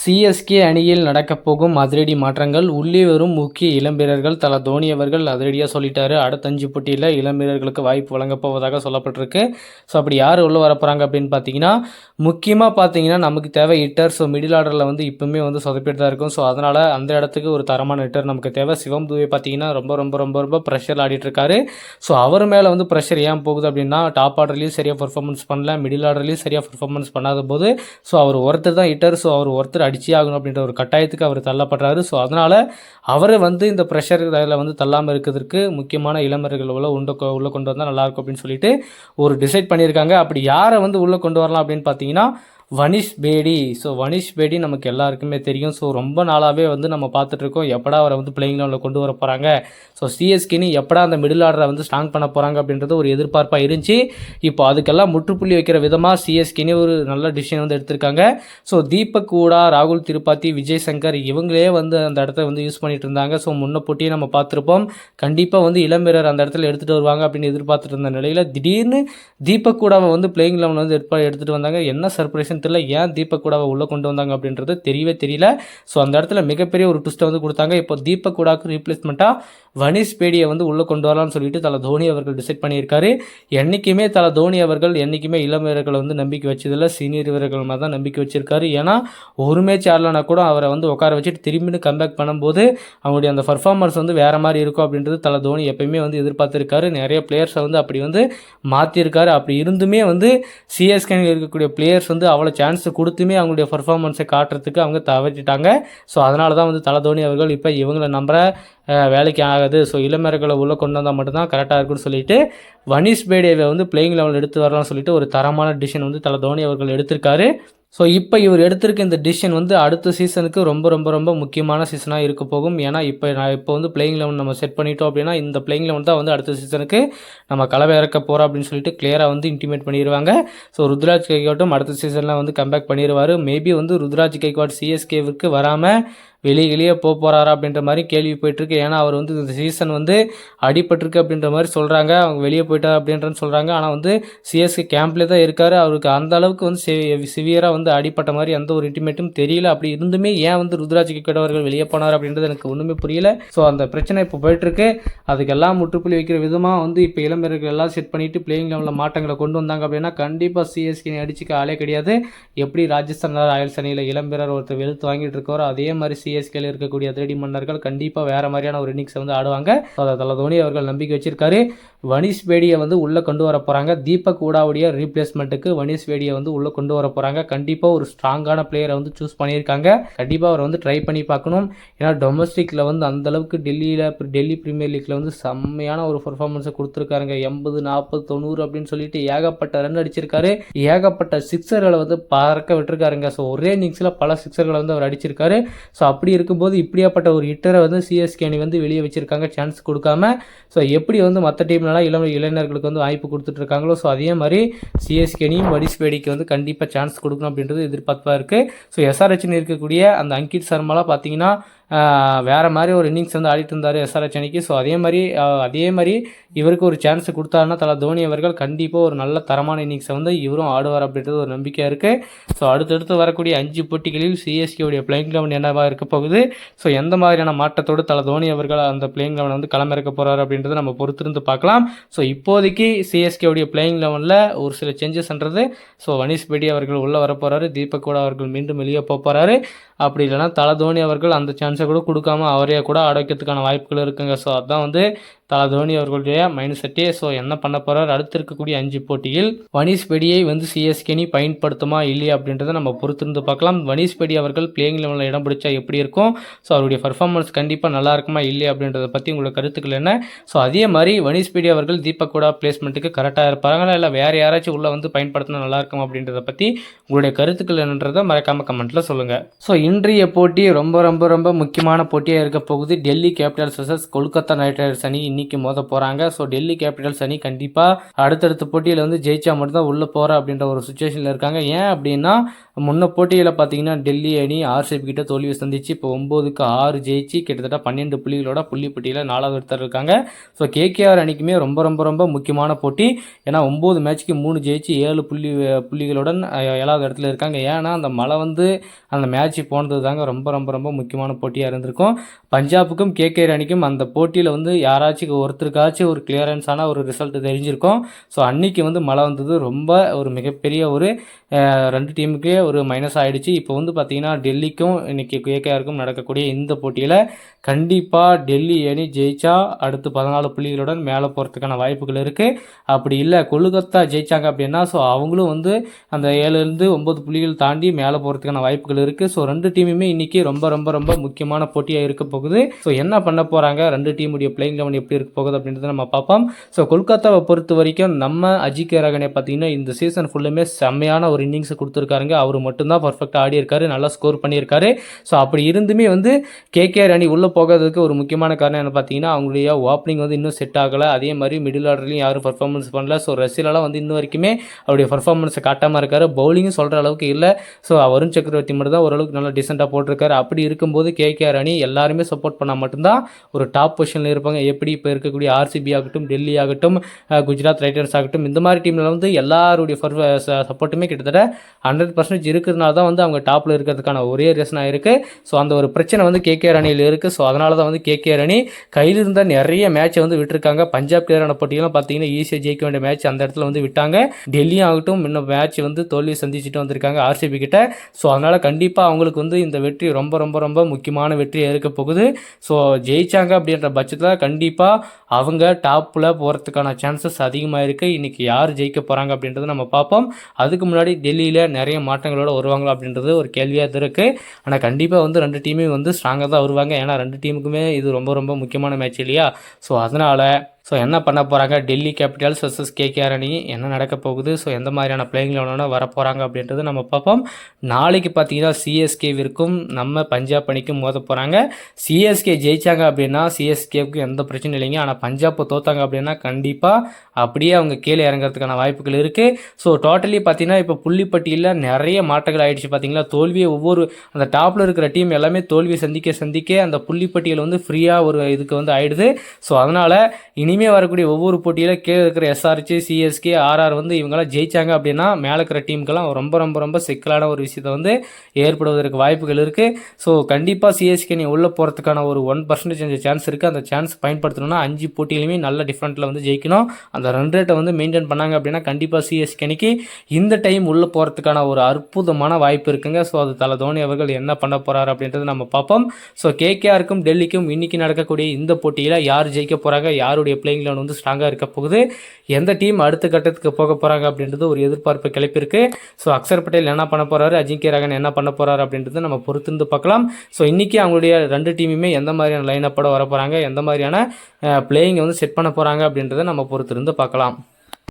CSK அணியில் நடக்கப் போகும் அதிரடி மாற்றங்கள். உள்ளே வரும் முக்கிய இளம் வீரர்கள். தல தோனி அவர்கள் அதிரடியாக சொல்லிட்டாரு. அடுத்த 5 போட்டியில் இளம் வீரர்களுக்கு வாய்ப்பு வழங்கப் போவதாக சொல்லப்பட்டிருக்கு. ஸோ அப்படி யார் உள்ளே வரப்போகிறாங்க அப்படின்னு பார்த்தீங்கன்னா, முக்கியமாக பார்த்தீங்கன்னா நமக்கு தேவை ஹிட்டர். ஸோ மிடில் ஆர்டரில் வந்து இப்போவுமே வந்து சொதப்பிட்டு தான் இருக்கும். ஸோ அதனால் அந்த இடத்துக்கு ஒரு தரமான ஹிட்டர் நமக்கு தேவை. சிவம் துபே பார்த்தீங்கன்னா ரொம்ப ரொம்ப ரொம்ப ரொம்ப ப்ரெஷர் ஆடிட்டுருக்காரு. ஸோ அவர் மேலே வந்து ப்ரெஷர் ஏன் போகுது அப்படின்னா, டாப் ஆர்டர்லேயும் சரியாக பர்ஃபார்மன்ஸ் பண்ணல, மிடில் ஆர்டர்லேயும் சரியாக பர்ஃபார்மன்ஸ் பண்ணாத போது ஸோ அவர் ஒருத்தர் தான் ஹிட்டர். ஸோ அவர் ஒருத்தர் அடிச்சே ஆகணும் அப்படின்ற ஒரு கட்டாயத்துக்கு அவர் தள்ளப்படுறாரு. ஸோ அதனால் அவரை வந்து இந்த ப்ரெஷர் இதில் வந்து தள்ளாமல் இருக்கிறதுக்கு முக்கியமான இளமர்கள் உள்ளே கொண்டு வந்தால் நல்லாயிருக்கும் அப்படின்னு சொல்லிட்டு ஒரு டிசைட் பண்ணியிருக்காங்க. அப்படி யாரை வந்து உள்ளே கொண்டு வரலாம் அப்படின்னு பார்த்தீங்கன்னா, வனிஷ் பேடி. ஸோ வனிஷ் பேடி நமக்கு எல்லாருக்குமே தெரியும். ஸோ ரொம்ப நாளாகவே வந்து நம்ம பார்த்துட்ருக்கோம், எப்படா அவரை வந்து பிளேயிங் லெவலில் கொண்டு வர போகிறாங்க, ஸோ சிஎஸ்கேன்னு எப்படா அந்த மிடில் ஆர்டரை வந்து ஸ்ட்ராங் பண்ண போகிறாங்க அப்படின்றது ஒரு எதிர்பார்ப்பாக இருந்துச்சு. இப்போ அதுக்கெல்லாம் முற்றுப்புள்ளி வைக்கிற விதமாக சிஎஸ்கேன்னு ஒரு நல்ல டிசிஷன் வந்து எடுத்திருக்காங்க. ஸோ தீபக் கூடா, ராகுல் திரிபாதி, விஜய் சங்கர் இவங்களே வந்து அந்த இடத்த வந்து யூஸ் பண்ணிட்டு இருந்தாங்க. ஸோ முன்ன போட்டியை நம்ம பார்த்துருப்போம், கண்டிப்பாக வந்து இளம் வீரர் அந்த இடத்துல எடுத்துகிட்டு வருவாங்க அப்படின்னு எதிர்பார்த்துட்டு இருந்த நிலையில் திடீர்னு தீபக் கூடாவை வந்து பிளேயிங் லெவலில் வந்து எடுத்துகிட்டு வந்தாங்க. என்ன சர்ப்ரைஸ் தெரியல, ஏன் தீபக் கூடாவை உள்ளே கொண்டு வந்தாங்க அப்படின்றது தெரியல. ஸோ அந்த இடத்துல மிகப்பெரிய ஒரு ட்விஸ்ட்டை வந்து கொடுத்தாங்க. இப்போ தீபக் கூடாவுக்கு ரீப்ளேஸ்மெண்ட்டாக வனிஷ் பேடியை வந்து உள்ளே கொண்டு வரலாம்னு சொல்லிட்டு தல தோனி அவர்கள் டிசைட் பண்ணியிருக்காரு. என்றைக்குமே தல தோனி அவர்கள் என்றைக்குமே இளம் வீரர்களை வந்து நம்பிக்கை வச்சதில்லை, சீனியர் வீரர்கள் மாதிரி தான் நம்பிக்கை வச்சிருக்காரு. ஏன்னா ஒரு மேட்ச் ஆடலனா கூட அவரை வந்து உட்கார வச்சுட்டு திரும்பின்னு கம்பேக் பண்ணும்போது அவங்களுடைய அந்த பர்ஃபார்மன்ஸ் வந்து வேறு மாதிரி இருக்கும் அப்படின்றது தல தோனி எப்பயுமே வந்து எதிர்பார்த்துருக்காரு. நிறைய பிளேயர்ஸை வந்து அப்படி வந்து மாற்றிருக்காரு. அப்படி இருந்துமே வந்து சிஎஸ்கேனில் இருக்கக்கூடிய பிளேயர்ஸ் வந்து அவ்வளோ சான்ஸ் கொடுத்துமே அவங்களுடைய பர்ஃபார்மன்ஸை காட்டுறதுக்கு அவங்க தவறிட்டாங்க. ஸோ அதனால தான் வந்து தல தோனி அவர்கள் இப்போ இவங்களை நம்புற வேலைக்கு ஆகாது, ஸோ இளமர்களை உள்ளே கொண்டு வந்தால் மட்டும்தான் கரெக்டாக இருக்குன்னு சொல்லிட்டு வனிஷ் பேடியை வந்து பிளேயிங் லெவலில் எடுத்து வரலாம்னு சொல்லிட்டு ஒரு தரமான டிசிஷன் வந்து தல தோனி அவர்கள் எடுத்திருக்காரு. ஸோ இப்போ இவர் எடுத்திருக்க இந்த டிசிஷன் வந்து அடுத்த சீசனுக்கு ரொம்ப ரொம்ப ரொம்ப முக்கியமான சீசனாக இருக்க போகும். ஏன்னா இப்போ வந்து பிளேயிங் லெவன் நம்ம செட் பண்ணிட்டோம் அப்படின்னா இந்த பிளேயிங் லெவன் தான் வந்து அடுத்த சீசனுக்கு நம்ம களவை இறக்க போகிறோம் அப்படின்னு சொல்லிட்டு கிளியராக வந்து இன்டிமேட் பண்ணிடுவாங்க. ஸோ ருத்ராஜ் கைக்வாட்டும் அடுத்த சீசனில் வந்து கம்பேக் பண்ணிடுவார். மேபி வந்து ருத்ராஜ் கைக்வாட் சிஎஸ்கேவுக்கு வராமல் வெளியே போகிறாரா அப்படின்ற மாதிரி கேள்வி போயிட்டுருக்கு. ஏன்னா அவர் வந்து இந்த சீசன் வந்து அடிபட்டிருக்கு அப்படின்ற மாதிரி சொல்கிறாங்க, அவங்க வெளியே போயிட்டா அப்படின்றன்னு சொல்கிறாங்க. ஆனால் வந்து சிஎஸ்கே கேம்ப்லேயே தான் இருக்கார். அவருக்கு அந்த அளவுக்கு வந்து சிவியராக வந்து அடிப்பட்ட மாதிரி எந்த ஒரு இன்டிமேட்டும் தெரியல. அப்படி இருந்துமே ஏன் வந்து ருத்ராஜ் கிரிக்கெட் அவர்கள் வெளியே போனார் அப்படின்றது எனக்கு ஒன்றுமே புரியல. ஸோ அந்த பிரச்சனை இப்போ போயிட்டுருக்கு. அதுக்கெல்லாம் முற்றுப்புள்ளி வைக்கிற விதமாக வந்து இப்போ இளம்பெயர்கள் எல்லாம் செட் பண்ணிவிட்டு பிளேயிங் லெவலில் மாற்றங்களை கொண்டு வந்தாங்க அப்படின்னா கண்டிப்பாக சிஎஸ்கே அடிச்சுக்க ஆளே கிடையாது. எப்படி ராஜஸ்தான் ராயல்ஸ் அணியில் இளம்பெயர் ஒருத்தர் வெளுத்து வாங்கிட்டு இருக்காரோ அதே மாதிரி சிஎஸ்கேல இருக்கக்கூடிய அதிரடி மன்னர்கள் கண்டிப்பாக வேறு மாதிரியான ஒரு இன்னிங்ஸை வந்து ஆடுவாங்க. அதை தல தோனி அவர்கள் நம்பிக்கை வச்சிருக்காரு. வனிஷ் பேடியை வந்து உள்ளே கொண்டு வர போகிறாங்க. தீபக் கூடாவுடைய ரீப்ளேஸ்மெண்ட்டுக்கு வனிஷ் பேடியை வந்து உள்ளே கொண்டு வர போகிறாங்க. கண்டிப்பாக ஒரு ஸ்ட்ராங்கான பிளேயரை வந்து சூஸ் பண்ணியிருக்காங்க. கண்டிப்பாக அவரை வந்து ட்ரை பண்ணி பார்க்கணும். ஏன்னா டொமஸ்டிக்கில் வந்து அந்தளவுக்கு டெல்லி பிரீமியர் லீக்கில் வந்து செம்மையான ஒரு பர்ஃபார்மன்ஸை கொடுத்துருக்காருங்க. 80, 40, 90 அப்படின்னு சொல்லிட்டு ஏகப்பட்ட ரன் அடிச்சிருக்காரு. ஏகப்பட்ட சிக்ஸர்களை வந்து பறக்க விட்டுருக்காருங்க. ஸோ ஒரே இன்னிங்ஸில் பல சிக்ஸர்களை வந்து அவர் அடிச்சிருக்காரு. ஸோ அப்படி இருக்கும்போது இப்படியாப்பட்ட ஒரு ஹிட்டரை வந்து சிஎஸ்கே அணி வந்து வெளியே வச்சிருக்காங்க சான்ஸ் கொடுக்காம. ஸோ எப்படி வந்து மற்ற டீம்லாம் இளைஞர்களுக்கு வந்து வாய்ப்பு கொடுத்துட்ருக்காங்களோ ஸோ அதே மாதிரி சிஎஸ்கே அணியும் வனிஷ் பேடிக்கு வந்து கண்டிப்பாக சான்ஸ் கொடுக்கணும் அப்படின்றது எதிர்பார்ப்பாக இருக்குது. ஸோ எஸ்ஆர்ஹெச்னு இருக்கக்கூடிய அந்த அங்கித் சர்மாலாம் பார்த்தீங்கன்னா வேறு மாதிரி ஒரு இன்னிங்ஸ் வந்து ஆடிட்டு இருந்தார் எஸ்ஆர்ஹெச் அணிக்கு. ஸோ அதே மாதிரி இவருக்கு ஒரு சான்ஸ் கொடுத்தாருன்னா தல தோனி அவர்கள் கண்டிப்பாக ஒரு நல்ல தரமான இன்னிங்ஸை வந்து இவரும் ஆடுவார் அப்படின்றது ஒரு நம்பிக்கையாக இருக்குது. ஸோ அடுத்தடுத்து வரக்கூடிய 5 போட்டிகளில் சிஎஸ்கேவுடைய பிளேயிங் லெவன் என்னவாக இருக்க போகுது, ஸோ எந்த மாதிரியான மாற்றத்தோடு தல தோனி அவர்கள் அந்த பிளேயிங் லெவனை வந்து களமிறக்க போகிறார் அப்படின்றத நம்ம பொறுத்திருந்து பார்க்கலாம். ஸோ இப்போதைக்கு சிஎஸ்கேவுடைய பிளேயிங் லெவனில் ஒரு சில சேஞ்சஸ்ன்றது, ஸோ வனிஷ் பேடி அவர்கள் உள்ளே வர போகிறாரு, தீபக் கூட அவர்கள் மீண்டும் வெளியே போகிறாரு. அப்படி இல்லைனா தல தோனி அவர்கள் அந்த சான்ஸை கூட கொடுக்காம அவரே கூட ஆரோக்கியத்துக்கான வாய்ப்புகள் இருக்குங்க. ஸோ அதுதான் வந்து தல தோனி அவர்களுடைய மைண்ட் செட்டே. ஸோ என்ன பண்ண போகிறார், அடுத்து இருக்கக்கூடிய 5 போட்டியில் வனிஷ் பேடியை வந்து சிஎஸ்கே அணி பயன்படுத்துமா இல்லையா அப்படின்றத நம்ம பொறுத்திருந்து பார்க்கலாம். வனிஷ் பேடி அவர்கள் பிளேயிங் லெவலில் இடம் பிடிச்சா எப்படி இருக்கும், ஸோ அவருடைய பர்ஃபார்மன்ஸ் கண்டிப்பாக நல்லா இருக்குமா இல்லையா அப்படின்றத பற்றி உங்களோட கருத்துக்கள் என்ன. ஸோ அதே மாதிரி வனிஷ் பேடி அவர்கள் தீபக் கூட பிளேஸ்மெண்ட்டுக்கு கரெக்டாக இருப்பாங்களா இல்லை வேறு யாராச்சும் உள்ளே வந்து பயன்படுத்தினா நல்லாயிருக்கும் அப்படின்றத பற்றி உங்களுடைய கருத்துக்கள் என்னன்றதை மறக்காமல் கமெண்ட்டில் சொல்லுங்கள். ஸோ இன்றைய போட்டி ரொம்ப ரொம்ப ரொம்ப முக்கியமான போட்டியாக இருக்க போகுது. Delhi Capitals vs Kolkata night Riders அணி இன்னைக்கு மோத போகிறாங்க. ஸோ டெல்லி கேபிட்டல்ஸ் அணி கண்டிப்பாக அடுத்தடுத்த போட்டியில் வந்து ஜெயிச்சா மட்டும்தான் உள்ளே போகிற அப்படின்ற ஒரு சுச்சுவேஷனில் இருக்காங்க. ஏன் அப்படின்னா முன்ன போட்டியில் பார்த்தீங்கன்னா டெல்லி அணி ஆர்சிபி கிட்ட தோல்வியை சந்திச்சு இப்போ 9க்கு 6 ஜெயிச்சு கிட்டத்தட்ட 12 புள்ளிகளோட புள்ளிப்பட்டியில் 4வது இடத்துல இருக்காங்க. ஸோ கேகேஆர் அணிக்குமே ரொம்ப ரொம்ப ரொம்ப முக்கியமான போட்டி. ஏன்னா 9 மேட்ச்க்கு 3 ஜெயிச்சு 7 புள்ளிகளுடன் 7வது இடத்துல இருக்காங்க. ஏன்னா அந்த மழை வந்து அந்த மேட்ச் போனது தாங்க ரொம்ப ரொம்ப ரொம்ப முக்கியமான போட்டியாக இருந்திருக்கும். பஞ்சாபுக்கும் கேகேஆர் அணிக்கும் அந்த போட்டியில் வந்து யாராச்சும் ஒருத்தருக்காச்சும் ஒரு கிளியரன்ஸான ஒரு ரிசல்ட் தெரிஞ்சிருக்கும். ஸோ அன்னைக்கு வந்து மழை வந்தது ரொம்ப ஒரு மிகப்பெரிய ஒரு 2 டீமுக்கே ஒரு மைனஸ் ஆகிடுச்சு. இப்போ வந்து பார்த்திங்கன்னா டெல்லிக்கும் இன்றைக்கி கேகேஆருக்கும் நடக்கக்கூடிய இந்த போட்டியில் கண்டிப்பாக டெல்லி அணி ஜெயிச்சா அடுத்து 14 புள்ளிகளுடன் மேலே போகிறதுக்கான வாய்ப்புகள் இருக்குது. அப்படி இல்லை கொல்கத்தா ஜெயித்தாங்க அப்படின்னா ஸோ அவங்களும் வந்து அந்த 7லேருந்து 9 புள்ளிகள் தாண்டி மேலே போகிறதுக்கான வாய்ப்புகள் இருக்குது. ஸோ 2 டீமுமே இன்றைக்கி ரொம்ப ரொம்ப ரொம்ப முக்கியமான போட்டியாக இருக்க போகுது. ஸோ என்ன பண்ண போகிறாங்க, 2 டீமுடைய பிளேயிங் லெவன் எப்படி இருக்க போகுது அப்படின்றத நம்ம பார்ப்போம். ஸோ கொல்கத்தாவை பொறுத்த வரைக்கும் நம்ம அஜிங்கே ரஹானே பார்த்தீங்கன்னா இந்த சீசன் ஃபுல்லுமே செம்மையான ஒரு இன்னிங்ஸ் கொடுத்துருக்காருங்க. அவர் மட்டும்தான் பர்ஃபெக்டாக ஆடி இருக்காரு, நல்லா ஸ்கோர் பண்ணியிருக்காரு. ஸோ அப்படி இருந்துமே வந்து கேகேஆர் அணி உள்ளே போகிறதுக்கு ஒரு முக்கியமான காரணம் என்ன பார்த்தீங்கன்னா அவங்களுடைய ஓப்பனிங் வந்து இன்னும் செட் ஆகலை. அதே மாதிரி மிடில் ஆர்டர்லையும் யாரும் பர்ஃபார்மன்ஸ் பண்ணல. ஸோ ரசிலெலாம் வந்து இன்ன வரைக்குமே அவருடைய பர்ஃபார்மன்ஸை காட்டாமல் இருக்காரு. பவுலிங்கும் சொல்கிற அளவுக்கு இல்லை. ஸோ வருண் சக்கரவர்த்தி மட்டும் தான் ஓரளவுக்கு நல்லா டீசெண்டாக போட்டிருக்காரு. அப்படி இருக்கும்போது கேகேஆர் அணி எல்லாருமே சப்போர்ட் பண்ணால் மட்டும்தான் ஒரு டாப் பொசிஷனில் இருப்பாங்க. எப்படி இப்போ இருக்கக்கூடிய ஆர்சிபி ஆகட்டும், டெல்லி ஆகட்டும், குஜராத் ரைடர்ஸ் ஆகட்டும், இந்த மாதிரி டீமில் வந்து எல்லாருடைய சப்போர்ட்டுமே கிட்டத்தட்ட 100% இருக்கிறதுனால தான் வந்து அவங்க டாப்பில் இருக்கிறதுக்கான ஒரே ரீசனாக இருக்குது. ஸோ அந்த ஒரு பிரச்சனை வந்து கேகேஆர் அணியில் இருக்குது. ஸோ அதனால தான் வந்து கேகேஆர் அணி கையில் இருந்த நிறைய மேட்சை வந்து விட்டுருக்காங்க. பஞ்சாப் கிளியரான போட்டியெல்லாம் பார்த்தீங்கன்னா ஈஸியாக ஜெயிக்க வேண்டிய மேட்ச் அந்த இடத்துல வந்து விட்டாங்க. டெல்லியும் ஆகட்டும் இன்னும் மேட்ச் வந்து தோல்வி சந்திச்சுட்டு வந்திருக்காங்க ஆர்சிபி கிட்ட. ஸோ அதனால் கண்டிப்பாக அவங்களுக்கு வந்து இந்த வெற்றி ரொம்ப ரொம்ப ரொம்ப முக்கியமான வெற்றியாக இருக்க போகுது. ஸோ ஜெயிச்சாங்க அப்படின்ற பட்சத்தில் கண்டிப்பாக அவங்க டாப்பில் போகிறதுக்கான சான்சஸ் அதிகமாக இருக்குது. இன்றைக்கி யார் ஜெயிக்க போகிறாங்க அப்படின்றத நம்ம பார்ப்போம். அதுக்கு முன்னாடி டெல்லியில் நிறைய மாற்றங்களோடு வருவாங்களா அப்படின்றது ஒரு கேள்வியாக இருக்குது. ஆனால் கண்டிப்பாக வந்து 2 டீமே வந்து ஸ்ட்ராங்காக தான் வருவாங்க. ஏன்னா 2 டீமுக்குமே இது ரொம்ப ரொம்ப முக்கியமான மேட்ச் இல்லையா. ஸோ அதனால் என்ன பண்ண போகிறாங்க, டெல்லி கேபிட்டல்ஸ் வர்சஸ் கேகேஆர் அணி என்ன நடக்க போகுது, ஸோ எந்த மாதிரியான பிளேயிங் லெவனோட வர போகிறாங்க அப்படின்றது நம்ம பார்ப்போம். நாளைக்கு பார்த்தீங்கன்னா சிஎஸ்கேவிற்கும் நம்ம பஞ்சாப் அணிக்கும் மோத போகிறாங்க. சிஎஸ்கே ஜெயித்தாங்க அப்படின்னா சிஎஸ்கேவுக்கு எந்த பிரச்சனையும் இல்லைங்க. ஆனால் பஞ்சாப் தோத்தாங்க அப்படின்னா கண்டிப்பாக அப்படியே அவங்க கீழே இறங்கிறதுக்கான வாய்ப்புகள் இருக்குது. ஸோ டோட்டலி பார்த்தீங்கன்னா இப்போ புள்ளிப்பட்டியில் நிறைய மாற்றங்கள் ஆகிடுச்சு. பார்த்தீங்களா, தோல்வியை ஒவ்வொரு அந்த டாப்பில் இருக்கிற டீம் எல்லாமே தோல்வியை சந்திக்க அந்த புள்ளிப்பட்டியல் வந்து ஃப்ரீயாக ஒரு இதுக்கு வந்து ஆகிடுது. ஸோ அதனால் இனிமேல் வரக்கூடிய ஒவ்வொரு போட்டியில் கீழே இருக்கிற எஸ்ஆர்ஹெச், சிஎஸ்கே, ஆர்ஆர் வந்து இவங்கெல்லாம் ஜெயித்தாங்க அப்படின்னா மேலே இருக்கிற டீமுக்கெல்லாம் ரொம்ப ரொம்ப ரொம்ப சிக்கலான ஒரு விஷயத்தை வந்து ஏற்படுவதற்கு வாய்ப்புகள் இருக்குது. ஸோ கண்டிப்பாக சிஎஸ்கே நீ உள்ளே போகிறதுக்கான ஒரு 1% சான்ஸ் இருக்குது. அந்த சான்ஸ் பயன்படுத்தணும்னா 5 போட்டியிலுமே நல்ல டிஃப்ரெண்ட்டில் வந்து ஜெயிக்கணும். அந்த ரன் ரேட்டை வந்து மெயின்டைன் பண்ணாங்க அப்படின்னா கண்டிப்பாக சிஎஸ்கே அணிக்கு இந்த டைம் உள்ளே போகிறதுக்கான ஒரு அற்புதமான வாய்ப்பு இருக்குங்க. ஸோ அது தல தோனி அவர்கள் என்ன பண்ண போகிறார் அப்படின்றது நம்ம பார்ப்போம். ஸோ கேகேஆருக்கும் டெல்லிக்கும் இன்றைக்கி நடக்கக்கூடிய இந்த போட்டியில் யார் ஜெயிக்க போகிறாங்க, யாருடைய பிளேயிங் லெவன் வந்து ஸ்ட்ராங்காக இருக்க போகுது, எந்த டீம் அடுத்த கட்டத்துக்கு போக போகிறாங்க அப்படின்றது ஒரு எதிர்பார்ப்பு கிளப்பியிருக்கு. ஸோ அக்ஷர் பட்டேல் என்ன பண்ண போகிறாரு, அஜிங்கே ரஹானே என்ன பண்ண போகிறாரு அப்படின்றது நம்ம பொறுத்திருந்து பார்க்கலாம். ஸோ இன்றைக்கி அவங்களுடைய 2 டீமுமே எந்த மாதிரியான லைனப்போட வர போகிறாங்க, எந்த மாதிரியான பிளேயிங்கை வந்து செட் பண்ண போகிறாங்க அப்படின்றத நம்ம பொறுத்திருந்து பார்க்கலாம்.